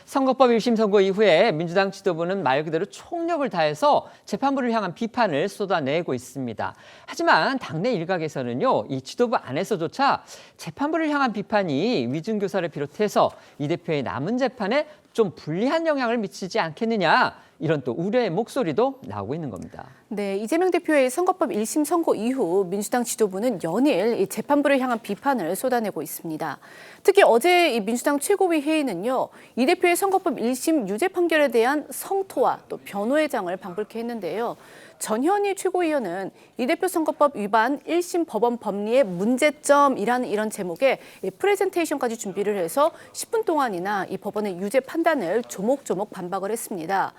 선거법 1심 선고 이후에 민주당 지도부는 말 그대로 총력을 다해서 재판부를 향한 비판을 쏟아내고 있습니다. 하지만 당내 일각에서는요, 이 지도부 안에서조차 재판부를 향한 비판이 위증교사를 비롯해서 이 대표의 남은 재판에 좀 불리한 영향을 미치지 않겠느냐, 이런 또 우려의 목소리도 나오고 있는 겁니다. 네, 이재명 대표의 선거법 1심 선고 이후 민주당 지도부는 연일 이 재판부를 향한 비판을 쏟아내고 있습니다. 특히 어제 이 민주당 최고위 회의는요, 이 대표의 선거법 1심 유죄 판결에 대한 성토와 또 변호회장을 방불케 했는데요. 전현희 최고위원은 이 대표 선거법 위반 1심 법원 법리의 문제점이라는 이런 제목의 프레젠테이션까지 준비를 해서 10분 동안이나 이 법원의 유죄 판단을 조목조목 반박을 했습니다.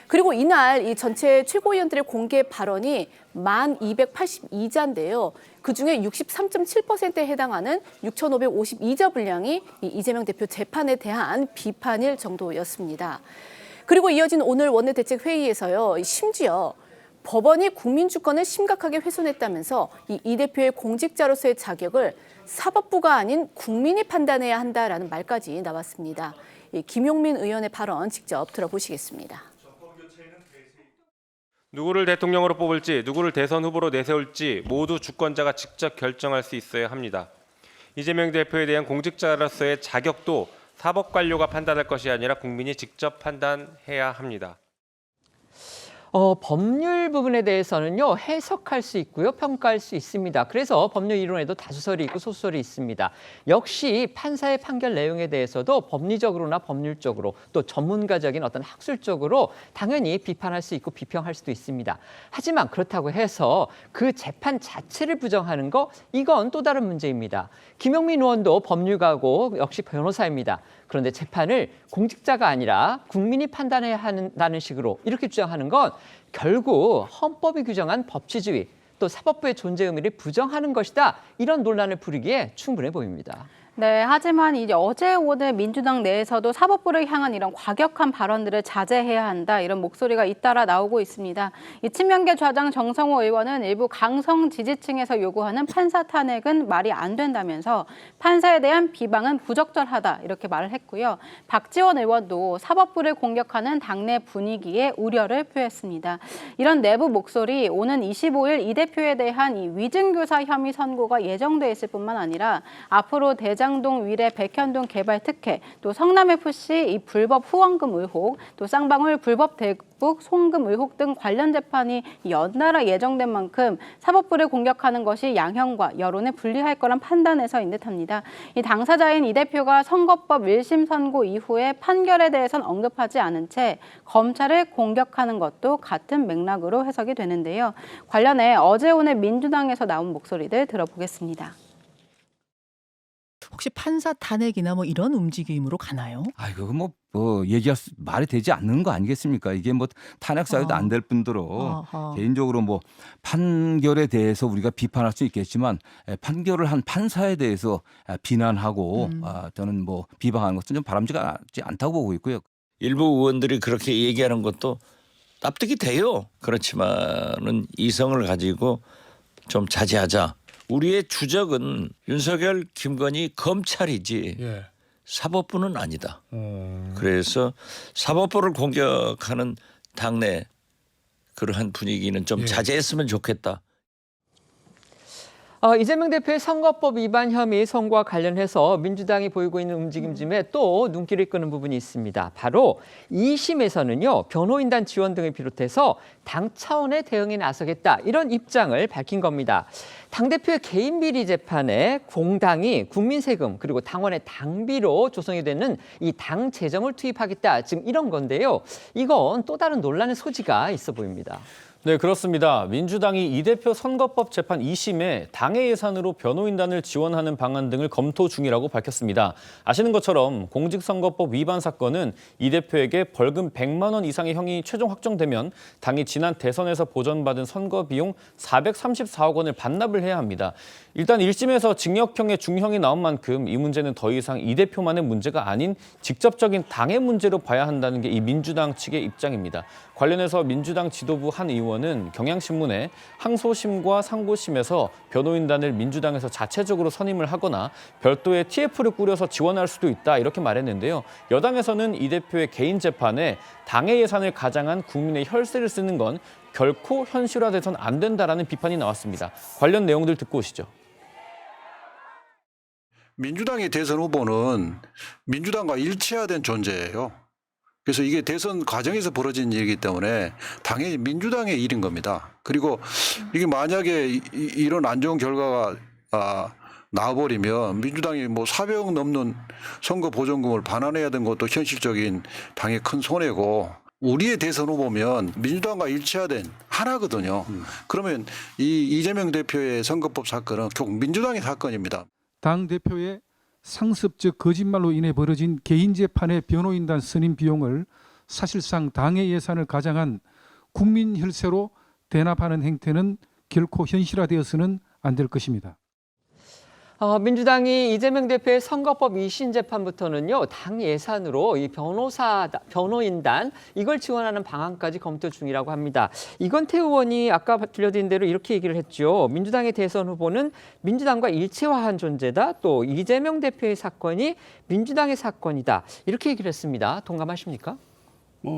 그리고 이날 이 전체 최고위원들의 공개 발언이 1282자인데요. 그중에 63.7%에 해당하는 6552자 분량이 이재명 대표 재판에 대한 비판일 정도였습니다. 그리고 이어진 오늘 원내대책회의에서요. 심지어 법원이 국민 주권을 심각하게 훼손했다면서 이 대표의 공직자로서의 자격을 사법부가 아닌 국민이 판단해야 한다라는 말까지 나왔습니다. 김용민 의원의 발언 직접 들어보시겠습니다. 누구를 대통령으로 뽑을지, 누구를 대선 후보로 내세울지 모두 주권자가 직접 결정할 수 있어야 합니다. 이재명 대표에 대한 공직자로서의 자격도 사법관료가 판단할 것이 아니라 국민이 직접 판단해야 합니다. 법률 부분에 대해서는요, 해석할 수 있고요, 평가할 수 있습니다. 그래서 법률 이론에도 다수설이 있고 소수설이 있습니다. 역시 판사의 판결 내용에 대해서도 법리적으로나 법률적으로 또 전문가적인 어떤 학술적으로 당연히 비판할 수 있고 비평할 수도 있습니다. 하지만 그렇다고 해서 그 재판 자체를 부정하는 거, 이건 또 다른 문제입니다. 김용민 의원도 법률가고 역시 변호사입니다. 그런데 재판을 공직자가 아니라 국민이 판단해야 한다는 식으로 이렇게 주장하는 건 결국 헌법이 규정한 법치주의, 또 사법부의 존재 의미를 부정하는 것이다. 이런 논란을 부리기에 충분해 보입니다. 네, 하지만 이제 어제 오늘 민주당 내에서도 사법부를 향한 이런 과격한 발언들을 자제해야 한다, 이런 목소리가 잇따라 나오고 있습니다. 이 친명계 좌장 정성호 의원은 일부 강성 지지층에서 요구하는 판사 탄핵은 말이 안 된다면서 판사에 대한 비방은 부적절하다, 이렇게 말을 했고요. 박지원 의원도 사법부를 공격하는 당내 분위기에 우려를 표했습니다. 이런 내부 목소리, 오는 25일 이 대표에 대한 이 위증교사 혐의 선고가 예정돼 있을 뿐만 아니라 앞으로 대장동 위례 백현동 개발 특혜, 또 성남FC 이 불법 후원금 의혹, 또 쌍방울 불법 대북 송금 의혹 등 관련 재판이 연달아 예정된 만큼 사법부를 공격하는 것이 양형과 여론에 불리할 거란 판단에서인 듯합니다. 이 당사자인 이 대표가 선거법 1심 선고 이후에 판결에 대해선 언급하지 않은 채 검찰을 공격하는 것도 같은 맥락으로 해석이 되는데요. 관련해 어제 오늘 민주당에서 나온 목소리들 들어보겠습니다. 혹시 판사 탄핵이나 뭐 이런 움직임으로 가나요? 이거 얘기할 말이 되지 않는 거 아니겠습니까? 이게 뭐 탄핵 사유도 안 될 뿐더러 개인적으로 뭐 판결에 대해서 우리가 비판할 수 있겠지만 판결을 한 판사에 대해서 비난하고 저는 뭐 비방하는 것은 좀 바람직하지 않다고 보고 있고요. 일부 의원들이 그렇게 얘기하는 것도 납득이 돼요. 그렇지만은 이성을 가지고 좀 자제하자. 우리의 주적은 윤석열, 김건희 검찰이지 사법부는 아니다. 그래서 사법부를 공격하는 당내 그러한 분위기는 좀 자제했으면 좋겠다. 이재명 대표의 선거법 위반 혐의 선고와 관련해서 민주당이 보이고 있는 움직임 중에 또 눈길을 끄는 부분이 있습니다. 바로 2심에서는요, 변호인단 지원 등을 비롯해서 당 차원의 대응에 나서겠다, 이런 입장을 밝힌 겁니다. 당대표의 개인 비리 재판에 공당이 국민 세금 그리고 당원의 당비로 조성이 되는 이 당 재정을 투입하겠다, 지금 이런 건데요. 이건 또 다른 논란의 소지가 있어 보입니다. 네, 그렇습니다. 민주당이 이 대표 선거법 재판 2심에 당의 예산으로 변호인단을 지원하는 방안 등을 검토 중이라고 밝혔습니다. 아시는 것처럼 공직선거법 위반 사건은 이 대표에게 벌금 100만 원 이상의 형이 최종 확정되면 당이 지난 대선에서 보전받은 선거 비용 434억 원을 반납을 해야 합니다. 일단 1심에서 징역형의 중형이 나온 만큼 이 문제는 더 이상 이 대표만의 문제가 아닌 직접적인 당의 문제로 봐야 한다는 게 이 민주당 측의 입장입니다. 관련해서 민주당 지도부 한 의원 의원은 경향신문에 항소심과 상고심에서 변호인단을 민주당에서 자체적으로 선임을 하거나 별도의 TF를 꾸려서 지원할 수도 있다 이렇게 말했는데요. 여당에서는 이 대표의 개인 재판에 당의 예산을 가장한 국민의 혈세를 쓰는 건 결코 현실화돼선 안 된다라는 비판이 나왔습니다. 관련 내용들 듣고 오시죠. 민주당의 대선 후보는 민주당과 일체화된 존재예요. 그래서 이게 대선 과정에서 벌어진 일이기 때문에 당연히 민주당의 일인 겁니다. 그리고 이게 만약에 이런 안 좋은 결과가 나와버리면 민주당이 뭐 400억 넘는 선거 보전금을 반환해야 되는 것도 현실적인 당의 큰 손해고, 우리의 대선 후보면 민주당과 일체화된 하나거든요. 그러면 이 이재명 대표의 선거법 사건은 결국 민주당의 사건입니다. 당 대표의 상습적 거짓말로 인해 벌어진 개인 재판의 변호인단 선임 비용을 사실상 당의 예산을 가장한 국민 혈세로 대납하는 행태는 결코 현실화되어서는 안 될 것입니다. 민주당이 이재명 대표의 선거법 2심 재판부터는요, 당 예산으로 이 변호인단 이걸 지원하는 방안까지 검토 중이라고 합니다. 이건태 의원이 아까 들려드린 대로 이렇게 얘기를 했죠. 민주당의 대선 후보는 민주당과 일체화한 존재다. 또 이재명 대표의 사건이 민주당의 사건이다. 이렇게 얘기를 했습니다. 동감하십니까?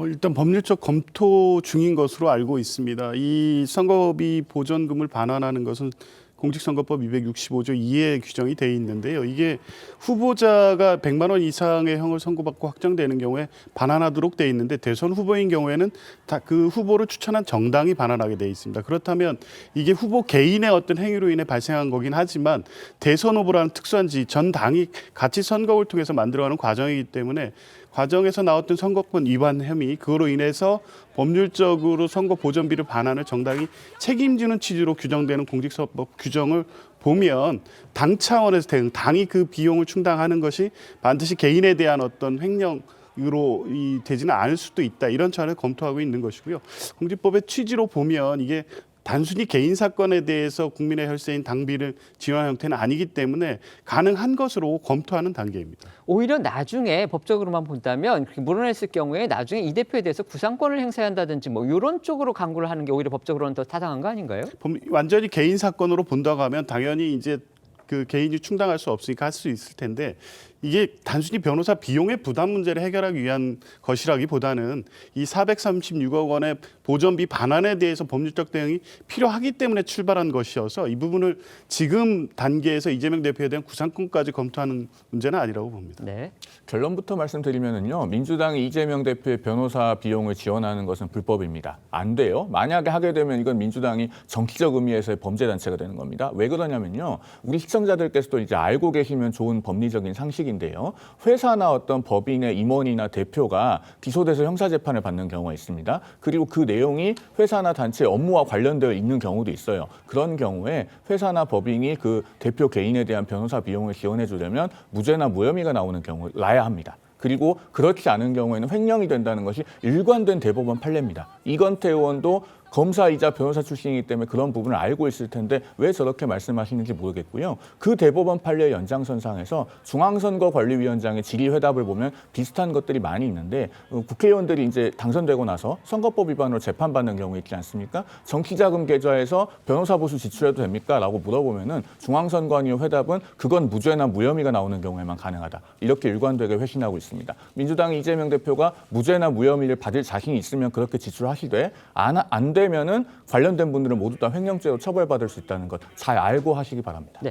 일단 법률적 검토 중인 것으로 알고 있습니다. 이 선거비 보전금을 반환하는 것은 공직선거법 265조 2에 규정이 돼 있는데요. 이게 후보자가 100만 원 이상의 형을 선고받고 확정되는 경우에 반환하도록 돼 있는데, 대선 후보인 경우에는 다 그 후보를 추천한 정당이 반환하게 돼 있습니다. 그렇다면 이게 후보 개인의 어떤 행위로 인해 발생한 거긴 하지만 대선 후보라는 특수한 전 당이 같이 선거를 통해서 만들어가는 과정이기 때문에 과정에서 나왔던 선거권 위반 혐의, 그거로 인해서 법률적으로 선거 보전비를 반환을 정당이 책임지는 취지로 규정되는 공직선거법 규정을 보면 당 차원에서 당이 그 비용을 충당하는 것이 반드시 개인에 대한 어떤 횡령으로 되지는 않을 수도 있다, 이런 차원을 검토하고 있는 것이고요. 공직법의 취지로 보면 이게 단순히 개인 사건에 대해서 국민의 혈세인 당비를 지원하는 형태는 아니기 때문에 가능한 것으로 검토하는 단계입니다. 오히려 나중에 법적으로만 본다면 그렇게 물어냈을 경우에 나중에 이 대표에 대해서 구상권을 행사한다든지 뭐 이런 쪽으로 강구를 하는 게 오히려 법적으로는 더 타당한 거 아닌가요? 완전히 개인 사건으로 본다고 하면 당연히 이제 그 개인이 충당할 수 없으니까 할 수 있을 텐데, 이게 단순히 변호사 비용의 부담 문제를 해결하기 위한 것이라기보다는 이 436억 원의 보전비 반환에 대해서 법률적 대응이 필요하기 때문에 출발한 것이어서 이 부분을 지금 단계에서 이재명 대표에 대한 구상권까지 검토하는 문제는 아니라고 봅니다. 네. 결론부터 말씀드리면요, 민주당이 이재명 대표의 변호사 비용을 지원하는 것은 불법입니다. 안 돼요. 만약에 하게 되면 이건 민주당이 정치적 의미에서의 범죄 단체가 되는 겁니다. 왜 그러냐면요, 우리 시청자들께서도 이제 알고 계시면 좋은 법리적인 상식인데요, 회사나 어떤 법인의 임원이나 대표가 기소돼서 형사재판을 받는 경우가 있습니다. 그리고 그 내용이 회사나 단체 업무와 관련되어 있는 경우도 있어요. 그런 경우에 회사나 법인이 그 대표 개인에 대한 변호사 비용을 지원해 주려면 무죄나 무혐의가 나오는 경우 나야 합니다. 그리고 그렇지 않은 경우에는 횡령이 된다는 것이 일관된 대법원 판례입니다. 이건태 의원도 검사이자 변호사 출신이기 때문에 그런 부분을 알고 있을 텐데 왜 저렇게 말씀하시는지 모르겠고요. 그 대법원 판례 연장선상에서 중앙선거관리위원장의 질의회답을 보면 비슷한 것들이 많이 있는데, 국회의원들이 이제 당선되고 나서 선거법 위반으로 재판받는 경우 있지 않습니까? 정치자금 계좌에서 변호사 보수 지출해도 됩니까? 라고 물어보면은 중앙선관위 회답은 그건 무죄나 무혐의가 나오는 경우에만 가능하다, 이렇게 일관되게 회신하고 있습니다. 민주당이 이재명 대표가 무죄나 무혐의를 받을 자신이 있으면 그렇게 지출하시되 안 되면은 관련된 분들은 모두 다 횡령죄로 처벌받을 수 있다는 것 잘 알고 하시기 바랍니다. 네.